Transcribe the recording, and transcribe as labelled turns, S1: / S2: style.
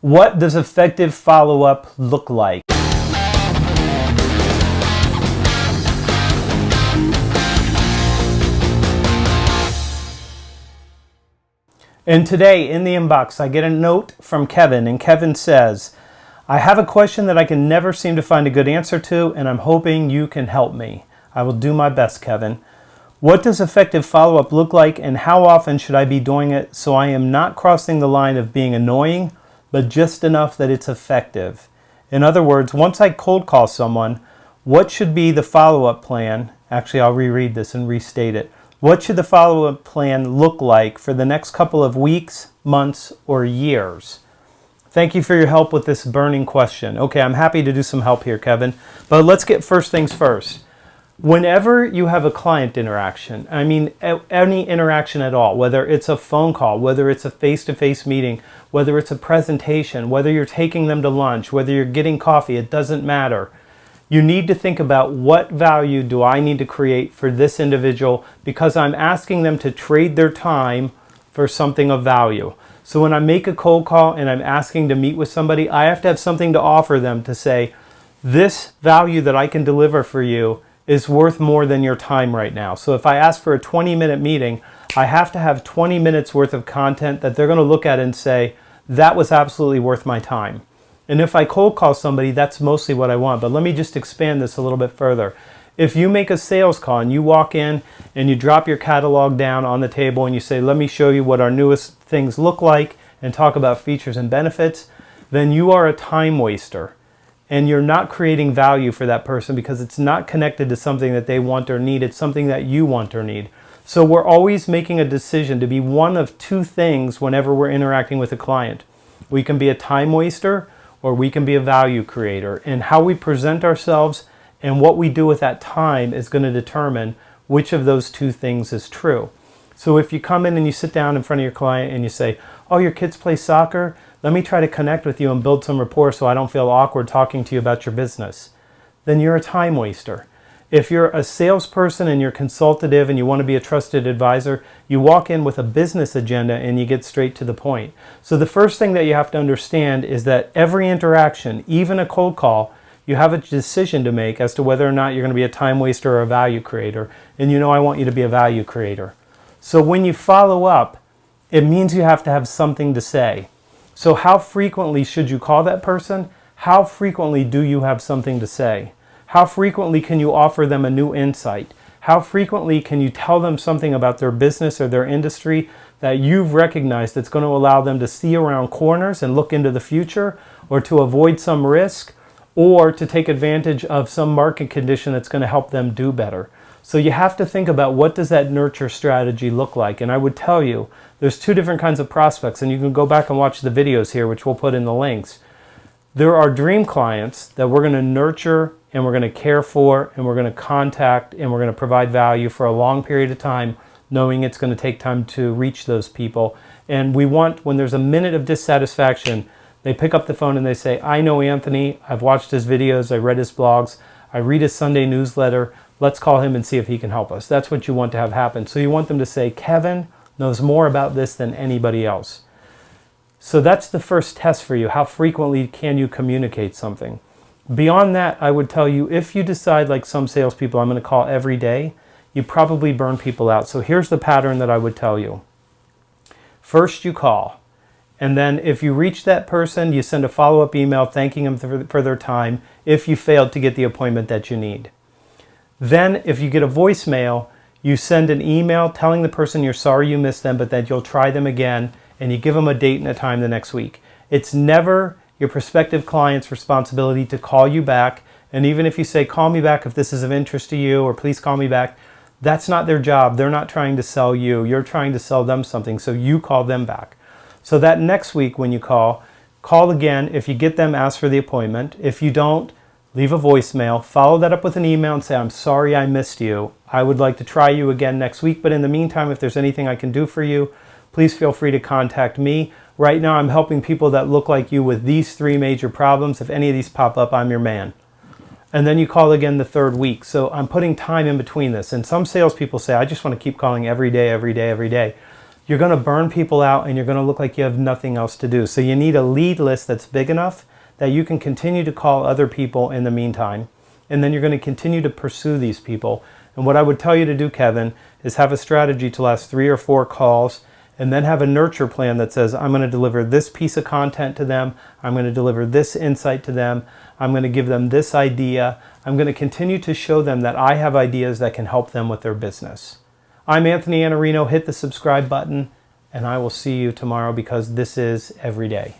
S1: What does effective follow-up look like? And today in the inbox, I get a note from Kevin, and Kevin says, I have a question that I can never seem to find a good answer to, and I'm hoping you can help me. I will do my best, Kevin. What does effective follow-up look like, and how often should I be doing it so I am not crossing the line of being annoying, but just enough that it's effective? In other words, once I cold call someone, what should be the follow-up plan? Actually, I'll reread this and restate it. What should the follow-up plan look like for the next couple of weeks, months, or years? Thank you for your help with this burning question. Okay, I'm happy to do some help here, Kevin. But let's get first things first. Whenever you have a client interaction, I mean any interaction at all, whether it's a phone call, whether it's a face-to-face meeting, whether it's a presentation, whether you're taking them to lunch, whether you're getting coffee, it doesn't matter. You need to think about what value do I need to create for this individual, because I'm asking them to trade their time for something of value. So when I make a cold call and I'm asking to meet with somebody, I have to have something to offer them to say, this value that I can deliver for you is worth more than your time right now. So if I ask for a 20-minute meeting, I have to have 20 minutes worth of content that they're going to look at and say, that was absolutely worth my time. And if I cold call somebody, that's mostly what I want. But let me just expand this a little bit further. If you make a sales call and you walk in and you drop your catalog down on the table and you say, let me show you what our newest things look like and talk about features and benefits, then you are a time waster. And you're not creating value for that person because it's not connected to something that they want or need. It's something that you want or need. So we're always making a decision to be one of two things whenever we're interacting with a client. We can be a time waster, or we can be a value creator. And how we present ourselves and what we do with that time is going to determine which of those two things is true. So if you come in and you sit down in front of your client and you say, oh, your kids play soccer? Let me try to connect with you and build some rapport so I don't feel awkward talking to you about your business. Then you're a time waster. If you're a salesperson and you're consultative and you want to be a trusted advisor, you walk in with a business agenda and you get straight to the point. So the first thing that you have to understand is that every interaction, even a cold call, you have a decision to make as to whether or not you're going to be a time waster or a value creator. And you know I want you to be a value creator. So when you follow up, it means you have to have something to say. So how frequently should you call that person? How frequently do you have something to say? How frequently can you offer them a new insight? How frequently can you tell them something about their business or their industry that you've recognized that's going to allow them to see around corners and look into the future, or to avoid some risk, or to take advantage of some market condition that's going to help them do better? So you have to think about, what does that nurture strategy look like? And I would tell you, there's two different kinds of prospects, and you can go back and watch the videos here, which we'll put in the links. There are dream clients that we're going to nurture and we're going to care for and we're going to contact and we're going to provide value for a long period of time, knowing it's going to take time to reach those people. And we want, when there's a minute of dissatisfaction, they pick up the phone and they say, I know Anthony, I've watched his videos, I read his blogs, I read his Sunday newsletter, let's call him and see if he can help us. That's what you want to have happen. So you want them to say, Kevin knows more about this than anybody else. So that's the first test for you. How frequently can you communicate something? Beyond that, I would tell you, if you decide, like some salespeople, I'm going to call every day, you probably burn people out. So here's the pattern that I would tell you. First you call, and then if you reach that person, you send a follow-up email thanking them for their time if you failed to get the appointment that you need. Then if you get a voicemail, you send an email telling the person you're sorry you missed them, but that you'll try them again, and you give them a date and a time the next week. It's never your prospective client's responsibility to call you back. And even if you say, call me back if this is of interest to you, or please call me back, that's not their job. They're not trying to sell you. You're trying to sell them something, so you call them back. So that next week when you call again. If you get them, ask for the appointment. If you don't, leave a voicemail. Follow that up with an email and say, I'm sorry I missed you. I would like to try you again next week, but in the meantime, if there's anything I can do for you, please feel free to contact me. Right now, I'm helping people that look like you with these three major problems. If any of these pop up, I'm your man. And then you call again the third week. So I'm putting time in between this. And some salespeople say, I just want to keep calling every day, every day, every day. you're going to burn people out and you're going to look like you have nothing else to do. So you need a lead list that's big enough that you can continue to call other people in the meantime. And then you're going to continue to pursue these people. And what I would tell you to do, Kevin, is have a strategy to last 3 or 4 calls, and then have a nurture plan that says, I'm going to deliver this piece of content to them. I'm going to deliver this insight to them. I'm going to give them this idea. I'm going to continue to show them that I have ideas that can help them with their business. I'm Anthony Iannarino. Hit the subscribe button, and I will see you tomorrow, because this is every day.